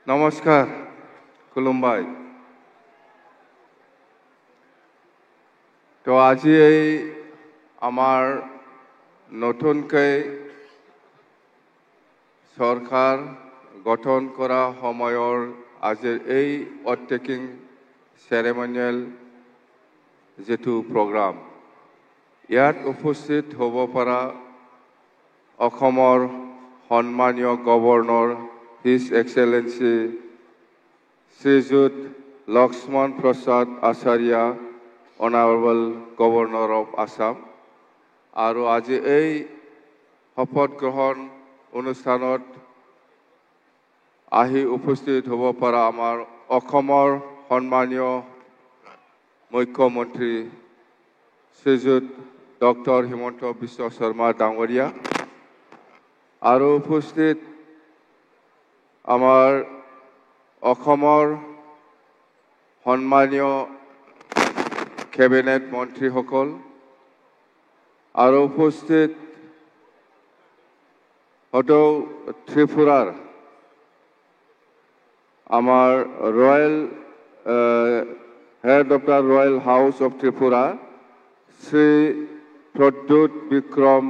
নমস্কাৰ খুলুমবাই তো আজি এই আমাৰ নতুনকৈ সৰকাৰ গঠন কৰা সময়ৰ আজিৰ এই অটেকিং সেৰেমনিয়েল যেটো প্ৰগ্ৰাম ইয়াত উপস্থিত হ'ব পৰা অসমৰ সন্মানীয় governor His Excellency Srijut Lakshman Prasad Acharya, Honorable Governor of Assam, আৰু আজি এই শপত গ্ৰহণ অনুষ্ঠানত আহি উপস্থিত হ'ব পৰা আমাৰ অসমৰ সন্মানীয় মুখ্যমন্ত্ৰী শ্ৰীযুত ডক্টৰ হিমন্ত বিশ্ব শৰ্মা ডাঙৰীয়া আৰু উপস্থিত আমাৰ অসমৰ সন্মানীয় কেবিনেট মন্ত্ৰীসকল আৰু উপস্থিত হয়তো ত্ৰিপুৰাৰ আমাৰ royal head of the royal house of Tripura Shri Pradyot Bikram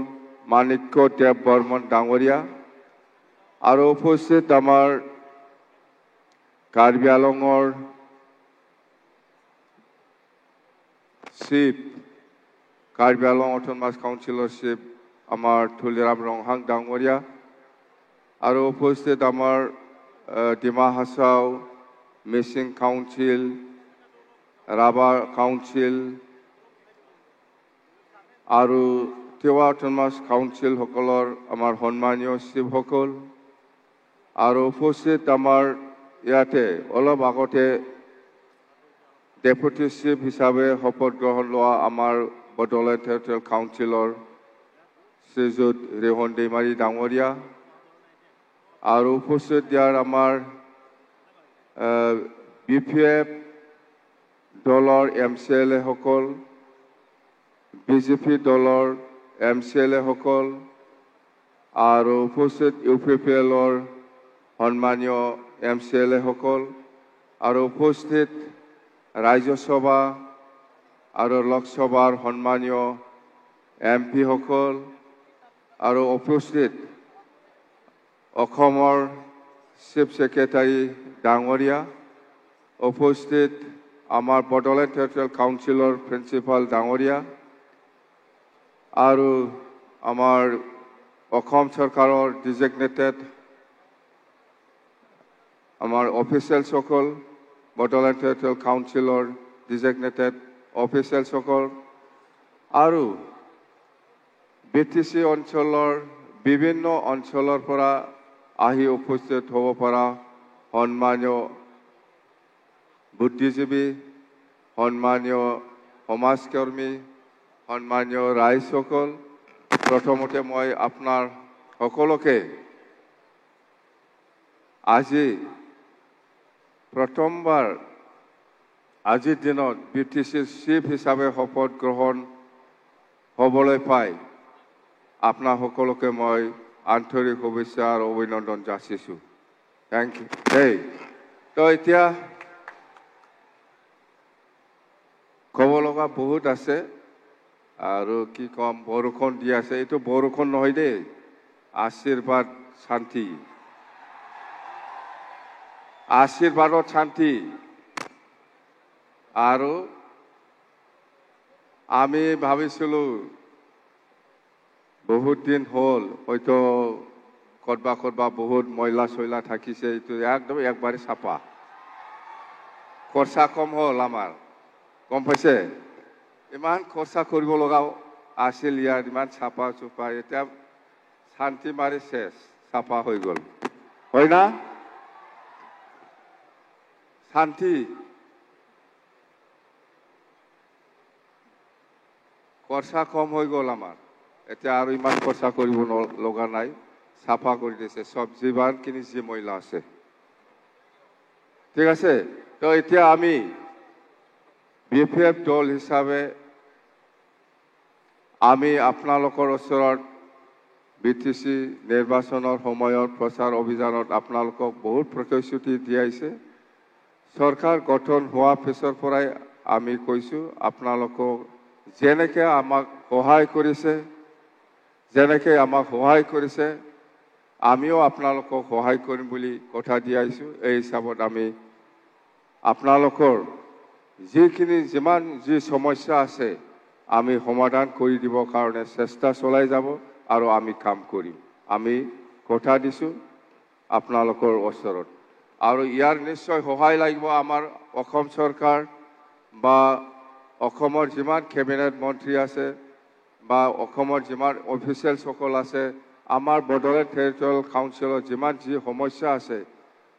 Manikya Deb Barman ডাঙৰীয়া আৰু উপস্থিত আমাৰ কাৰ্বি আংলঙৰ চিফ কাৰ্বি আংলং অটোনমাস কাউন্সিলৰ চিফ আমাৰ তুলিৰাম ৰংহাং ডাঙৰীয়া আৰু উপস্থিত আমাৰ ডিমা হাছাও মিচিং কাউন্সিল ৰাভা কাউন্সিল আৰু তিৱা অটোনমাস কাউন্সিলসকলৰ আমাৰ সন্মানীয় চিফসকল আৰু উপস্থিত আমাৰ ইয়াতে অলপ আগতে ডেপুটি চিফ হিচাপে শপত গ্ৰহণ লোৱা আমাৰ বডলেণ্ড টেৰিটৰিয়েল কাউন্সিলৰ শ্ৰীযুত ৰেহন दैमारी ডাঙৰীয়া আৰু উপস্থিত ইয়াৰ আমাৰ BPF দলৰ MCLA সকল BJP দলৰ MCLA সকল আৰু উপস্থিত UPPLৰ সন্মানীয় MCLA সকল আৰু উপস্থিত ৰাজ্যসভা আৰু লোকসভাৰ সন্মানীয় MP সকল আৰু উপস্থিত অসমৰ চিফ সেক্ৰেটাৰী ডাঙৰীয়া উপস্থিত আমাৰ বডলেণ্ড টেৰিটৰিয়েল কাউন্সিলৰ প্ৰিন্সিপাল ডাঙৰীয়া আৰু আমাৰ অসম চৰকাৰৰ ডিজিগনেটেড আমাৰ অফিচিয়েলসকল বডলেণ্ড টেৰিটৰিয়েল কাউন্সিলৰ ডিজিগনেটেড অফিচিয়েলসকল আৰু BTC অঞ্চলৰ বিভিন্ন অঞ্চলৰ পৰা আহি উপস্থিত হ'ব পৰা সন্মানীয় বুদ্ধিজীৱী সন্মানীয় সমাজকৰ্মী সন্মানীয় ৰাইজসকল প্ৰথমতে মই আপোনাৰ সকলোকে আজি প্ৰথমবাৰ আজিৰ দিনত BTCৰ চিফ হিচাপে শপত গ্ৰহণ হ'বলৈ পাই আপোনাৰ সকলোকে মই আন্তৰিক শুভেচ্ছা আৰু অভিনন্দন যাচিছোঁ থেংক ইউ তো এতিয়া ক'ব লগা বহুত আছে আৰু কি কম বৰষুণ দি আছে এইটো বৰষুণ নহয় দেই আশীৰ্বাদ শান্তি আশীৰ্বাদত শান্তি আৰু আমি ভাবিছিলোঁ বহুত দিন হ'ল হয়তো ক'ৰবা বহুত ময়লা চয়লা থাকিছে এইটো একদম একবাৰে চাফা খৰচা কম হ'ল আমাৰ গম পাইছে ইমান খৰচা কৰিব লগা আছিল ইয়াত ইমান চাফা চুফা এতিয়া শান্তি মাৰি শেষ চাফা হৈ গ'ল হয় না শান্তি খৰচা কম হৈ গ'ল আমাৰ এতিয়া আৰু ইমান খৰচা কৰিব লগা নাই চাফা কৰি দিছে সব যিমানখিনি যি ময়লা আছে ঠিক আছে তো এতিয়া আমি BPF দল হিচাপে আমি আপোনালোকৰ ওচৰত বিটিসি নিৰ্বাচনৰ সময়ত প্ৰচাৰ অভিযানত আপোনালোকক বহুত প্ৰতিশ্ৰুতি দিয়াইছে চৰকাৰ গঠন হোৱা পিছৰ পৰাই আমি কৈছো আপোনালোকক যেনেকৈ আমাক সহায় কৰিছে আমিও আপোনালোকক সহায় কৰিম বুলি কথা দিয়াইছো এই হিচাপত আমি আপোনালোকৰ যিমান সমস্যা আছে আমি সমাধান কৰি দিব কাৰণে চেষ্টা চলাই যাব আৰু আমি কাম কৰিম আমি কথা দিছো আপোনালোকৰ ওচৰত আৰু ইয়াৰ নিশ্চয় সহায় লাগিব আমাৰ অসম চৰকাৰ বা অসমৰ যিমান কেবিনেট মন্ত্ৰী আছে বা অসমৰ যিমান অফিচিয়েল সকল আছে আমাৰ বড়োলেণ্ড টেৰিটৰিয়েল কাউন্সিলৰ যিমান সমস্যা আছে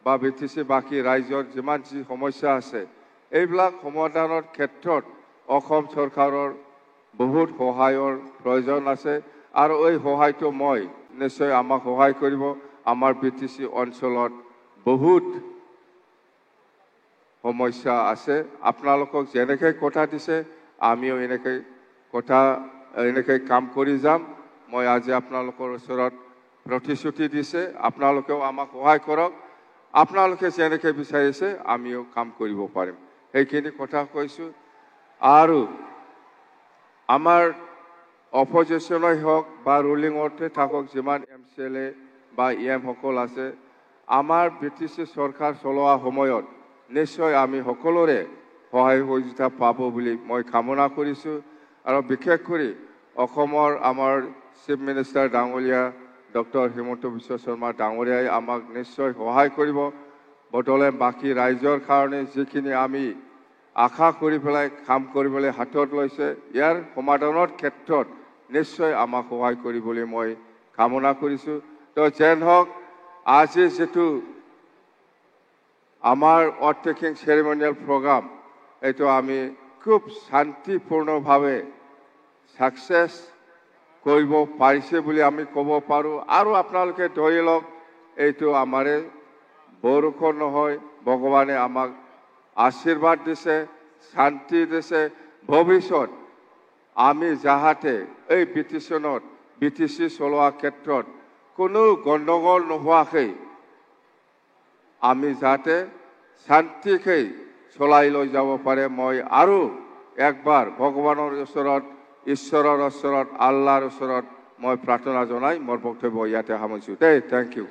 বা বিটিসি বাকি ৰাজ্যৰ যিমান সমস্যা আছে এইবিলাক সমাধানৰ ক্ষেত্ৰত অসম চৰকাৰৰ বহুত সহায়ৰ প্ৰয়োজন আছে আৰু এই সহায়টো মই নিশ্চয় আমাক সহায় কৰিব আমাৰ বিটিসি অঞ্চলত বহুত সমস্যা আছে আপোনালোকক যেনেকৈ কথা দিছে আমিও এনেকৈ কাম কৰি যাম মই আজি আপোনালোকৰ ওচৰত প্ৰতিশ্ৰুতি দিছে আপোনালোকেও আমাক সহায় কৰক আপোনালোকে যেনেকৈ বিচাৰিছে আমিও কাম কৰিব পাৰিম সেইখিনি কথা কৈছো আৰু আমাৰ অপজিশনই হওক বা ৰুলিঙতে থাকক যিমান এমচিএলএ বা ইএম সকল আছে আমাৰ বিটিসি চৰকাৰ চলোৱা সময়ত নিশ্চয় আমি সকলোৰে সহায় সহযোগিতা পাব বুলি মই কামনা কৰিছো আৰু বিশেষ কৰি অসমৰ আমাৰ চিফ মিনিষ্টাৰ ডাঙৰীয়া ডক্টৰ হিমন্ত বিশ্ব শৰ্মা ডাঙৰীয়াই আমাক নিশ্চয় সহায় কৰিব বড়োলেণ্ড বাকী ৰাজ্যৰ কাৰণে যিখিনি আমি আশা কৰি পেলাই কাম কৰিবলৈ হাতত লৈছে ইয়াৰ সমাধানৰ ক্ষেত্ৰত নিশ্চয় আমাক সহায় কৰিবলৈ মই কামনা কৰিছো তো যেন হওক আজি যেটো আমাৰ অৰ্থেকিং চেৰিমনিয়েল প্ৰগ্ৰাম এইটো আমি খুব শান্তিপূৰ্ণভাৱে সাকসেস কৰিব পাৰিছে বুলি আমি ক'ব পাৰো আৰু আপোনালোকে ধৰি লওক এইটো আমাৰে বৰষুণ নহয় ভগৱানে আমাক আশীৰ্বাদ দিছে শান্তি দিছে ভৱিষ্যত আমি যাহাতে এই বিটিসি চলোৱা ক্ষেত্ৰত কোনো গণ্ডগোল নোহোৱাকৈ আমি যাতে শান্তিকৈ চলাই লৈ যাব পাৰে মই আৰু একবাৰ ভগৱানৰ ওচৰত ঈশ্বৰৰ ওচৰত আল্লাহৰ ওচৰত মই প্ৰাৰ্থনা জনাই মোৰ বক্তব্য ইয়াতে সামৰিছো দেই থ্যাংক ইউ